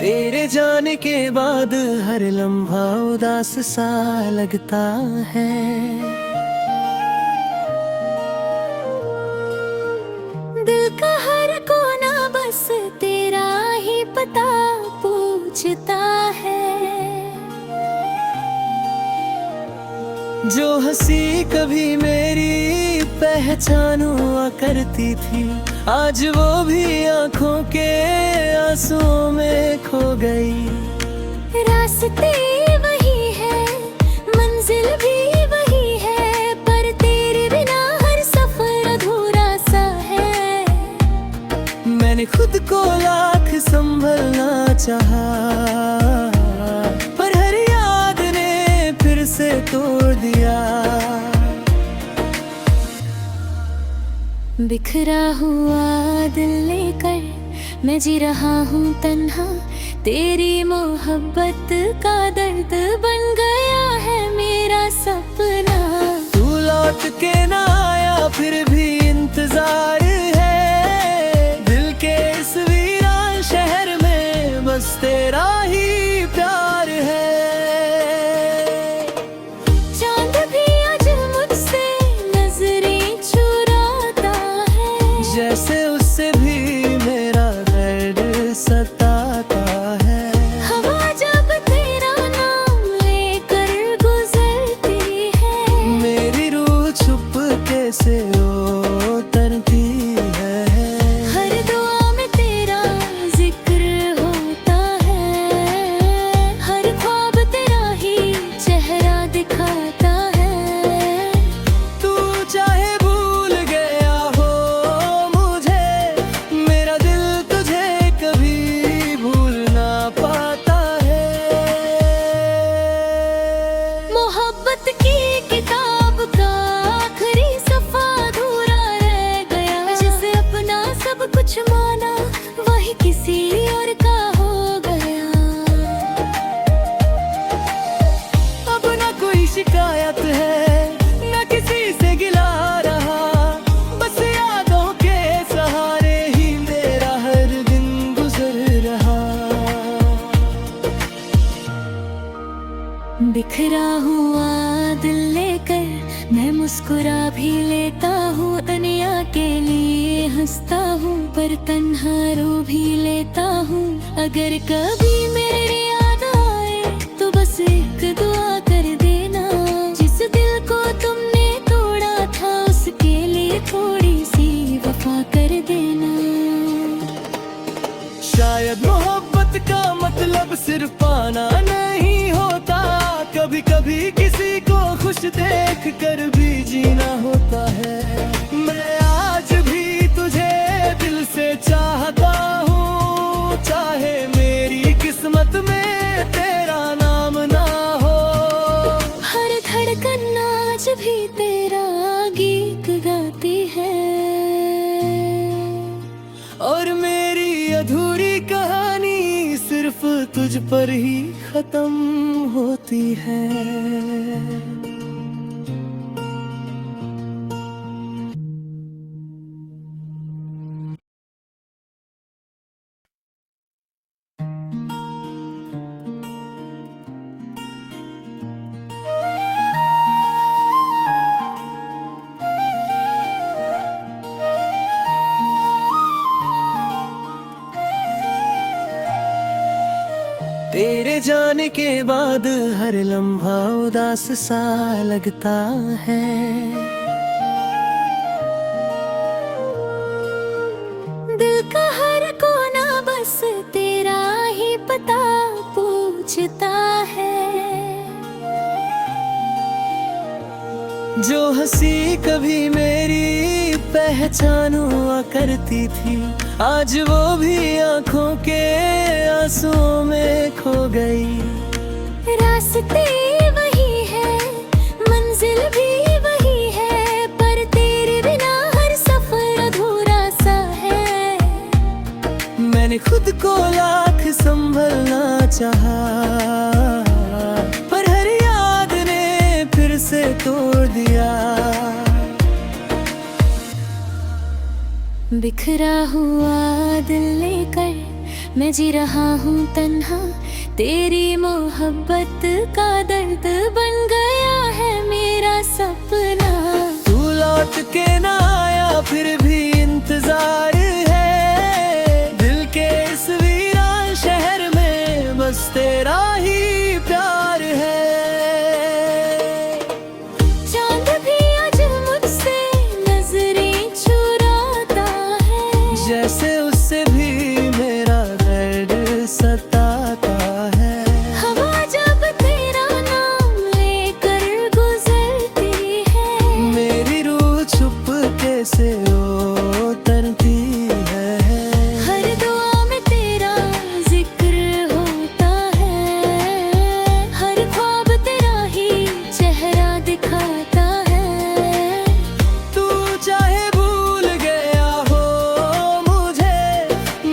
तेरे जाने के बाद हर लम्हा उदास सा लगता है। दिल का हर कोना बस तेरा ही पता पूछता है। जो हंसी कभी मेरी पहचान हुआ करती थी, आज वो भी आंखों के आंसुओं में खो गई। रास्ते वही है, मंजिल भी वही है, पर तेरे बिना हर सफर अधूरा सा है। मैंने खुद को लाख संभलना चाहा, पर हर याद ने फिर से तोड़ दिया। बिखरा हुआ दिल लेकर मैं जी रहा हूँ तन्हा, तेरी मोहब्बत का दर्द बन गया है मेरा सपना। तू लौट के ना आया फिर भी इंतजार है, दिल के इस वीरान शहर में बस तेरा ही प्यार है। चांद भी आज मुझसे नजरें चुराता है, जैसे उससे भी मेरा दर्द सताता है। हवा जब तेरा नाम लेकर गुजरती है, मेरी रूह छुप कैसे तरती है। हर दुआ में तेरा जिक्र होता है, हर ख्वाब तेरा ही चेहरा दिखाता है। तू चाहे भूल गया हो मुझे, मेरा दिल तुझे कभी भूल ना पाता है। मोहब्बत की किताब का आखिरी सफा अधूरा रह गया, जिसे अपना सब कुछ माना वही किसी और का हो गया। अब ना कोई शिकायत है, ना किसी से गिला रहा, बस यादों के सहारे ही मेरा हर दिन गुजर रहा। बिखरा हुआ दिल लेकर मैं मुस्कुरा भी लेता हूँ, दुनिया के लिए हंसता हूँ पर तन्हा रो भी लेता हूँ। अगर कभी मेरे याद आए तो बस एक दुआ कर देना, जिस दिल को तुमने तोड़ा था उसके लिए थोड़ी सी वफा कर देना। शायद मोहब्बत का मतलब सिर्फ पाना नहीं होता, कभी कभी किसी को खुश देख कर भी जीना होता है। मैं आज भी तुझे दिल से चाहता हूँ, चाहे मेरी किस्मत में तेरा नाम ना हो। हर धड़कन आज भी तेरा गीत गाती है, और मेरी अधूरी कहानी सिर्फ तुझ पर ही खत्म होती है। तेरे जाने के बाद हर लम्हा उदास सा लगता है। दिल का हर कोना बस तेरा ही पता पूछता है। जो हंसी कभी मेरी पहचान हुआ करती थी, आज वो भी आंखों के आंसुओं में खो गई। रास्ते वही है, मंजिल भी वही है, पर तेरे बिना हर सफर अधूरा सा है। मैंने खुद को लाख संभलना चाहा, पर हर याद ने फिर से तोड़ दिया। बिखरा हुआ दिल लेकर मैं जी रहा हूँ तन्हा, तेरी मोहब्बत का दर्द बन गया है मेरा सपना। तू लौट के ना आया फिर भी इंतजार है, दिल के इस वीरान शहर में बस तेरा ही प्यार है। चांद भी आज मुझसे नजरें चुराता है, जैसे उससे भी मेरा दर्द सताता है। हवा जब तेरा नाम लेकर गुजरती है, मेरी रूह चुपके से उतरती है। हर दुआ में तेरा जिक्र होता है, हर ख्वाब तेरा ही चेहरा दिखाता है। तू चाहे भूल गया हो मुझे,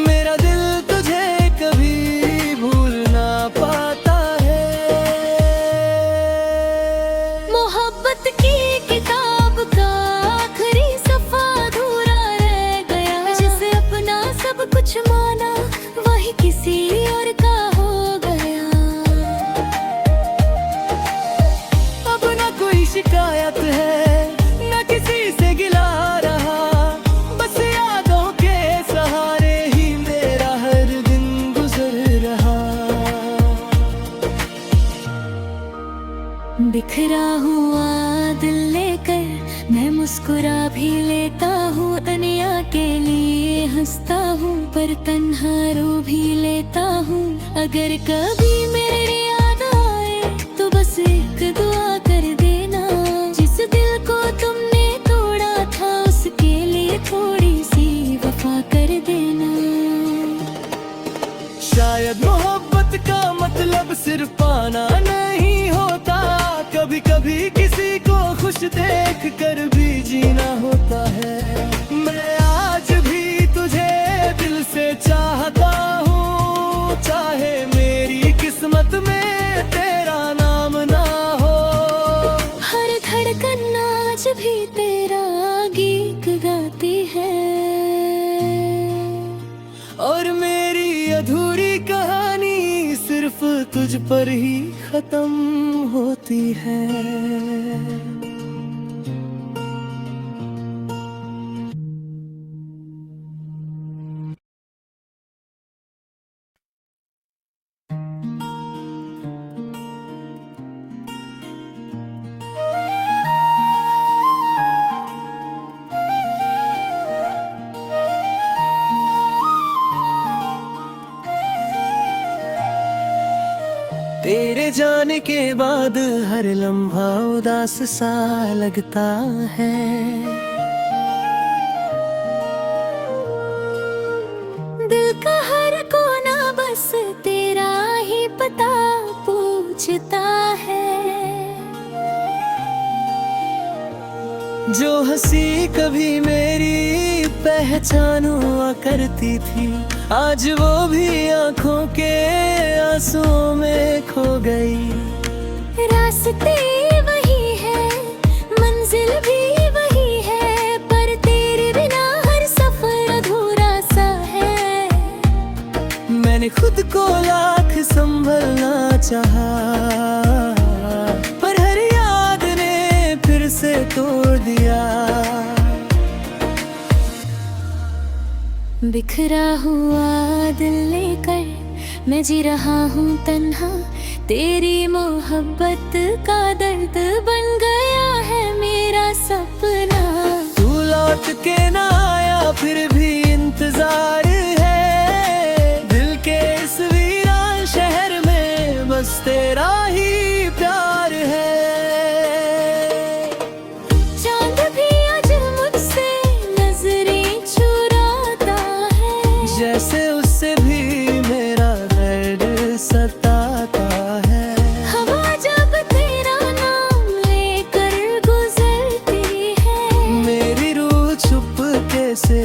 मेरा दिल तुझे कभी भूल ना पाता है। मोहब्बत की किताब का आखिरी सफा अधूरा रह गया, जिसे अपना सब कुछ माना वही किसी और का हो गया। अब ना कोई शिकायत है, ना किसी से गिला रहा, बस यादों के सहारे ही मेरा हर दिन गुजर रहा। बिखरा हुआ दिल लेकर मैं मुस्कुरा भी लेता हूँ, दुनिया के लिए हंसता हूँ पर तन्हा रो भी लेता हूँ। अगर कभी मेरे याद आए तो बस एक दुआ कर देना, जिस दिल को तुमने तोड़ा था उसके लिए थोड़ी सी वफा कर देना। शायद मोहब्बत का मतलब सिर्फ पाना नहीं होता, कभी कभी किसी को खुश देख कर भी जीना होता है। मैं आज भी तुझे दिल से चाहता हूँ, चाहे मेरी किस्मत में तेरा नाम ना हो। हर धड़कन आज भी तेरा गीत गाती है, और मेरी अधूरी कहानी सिर्फ तुझ पर ही खत्म होती है। तेरे जाने के बाद हर लम्हा उदास सा लगता है। दिल का हर कोना बस तेरा ही पता पूछता है। जो हंसी कभी मेरी पहचान हुआ करती थी, आज वो भी आंखों के आंसुओं में खो गई। रास्ते वही है, मंजिल भी वही है, पर तेरे बिना हर सफर अधूरा सा है। मैंने खुद को लाख संभलना चाहा, पर हर याद ने फिर से तोड़ दिया। बिखरा हुआ दिल लेकर मैं जी रहा हूँ तन्हा, तेरी मोहब्बत का दर्द बन गया है मेरा सपना। तू लौट के ना आया फिर भी इंतजार है, दिल के इस वीरान शहर में बस तेरा ही प्यार है। चांद भी आज मुझसे नजरें चुराता है, जैसे उससे भी मेरा दर्द सताता है। हवा जब तेरा नाम लेकर गुजरती है, मेरी रूह चुपके से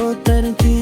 उतरती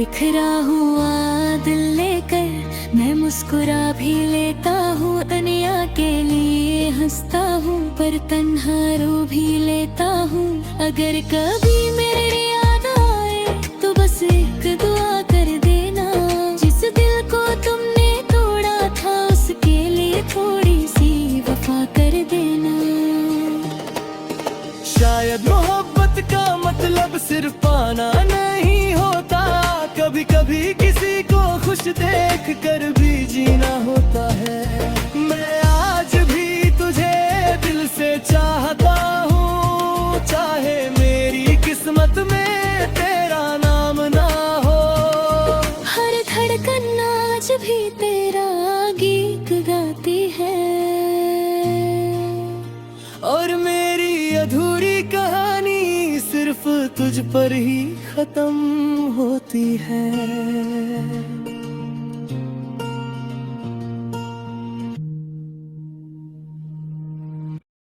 बिखरा हुआ दिल लेकर मैं मुस्कुरा भी लेता हूँ, दुनिया के लिए हंसता हूँ पर तन्हा रो भी लेता हूँ। अगर कभी मेरी याद आए तो बस एक दुआ कर देना, जिस दिल को तुमने तोड़ा था उसके लिए थोड़ी सी वफा कर देना। शायद मोहब्बत का मतलब सिर्फ पाना नहीं होता, कभी कभी किसी को खुश देख कर भी जीना होता है। मैं आज भी तुझे दिल से चाहता हूँ, चाहे मेरी किस्मत में तेरा नाम ना हो। हर धड़कन आज भी तेरा गीत गाती है, और मेरी अधूरी कहानी सिर्फ तुझ पर ही खत्म होती है।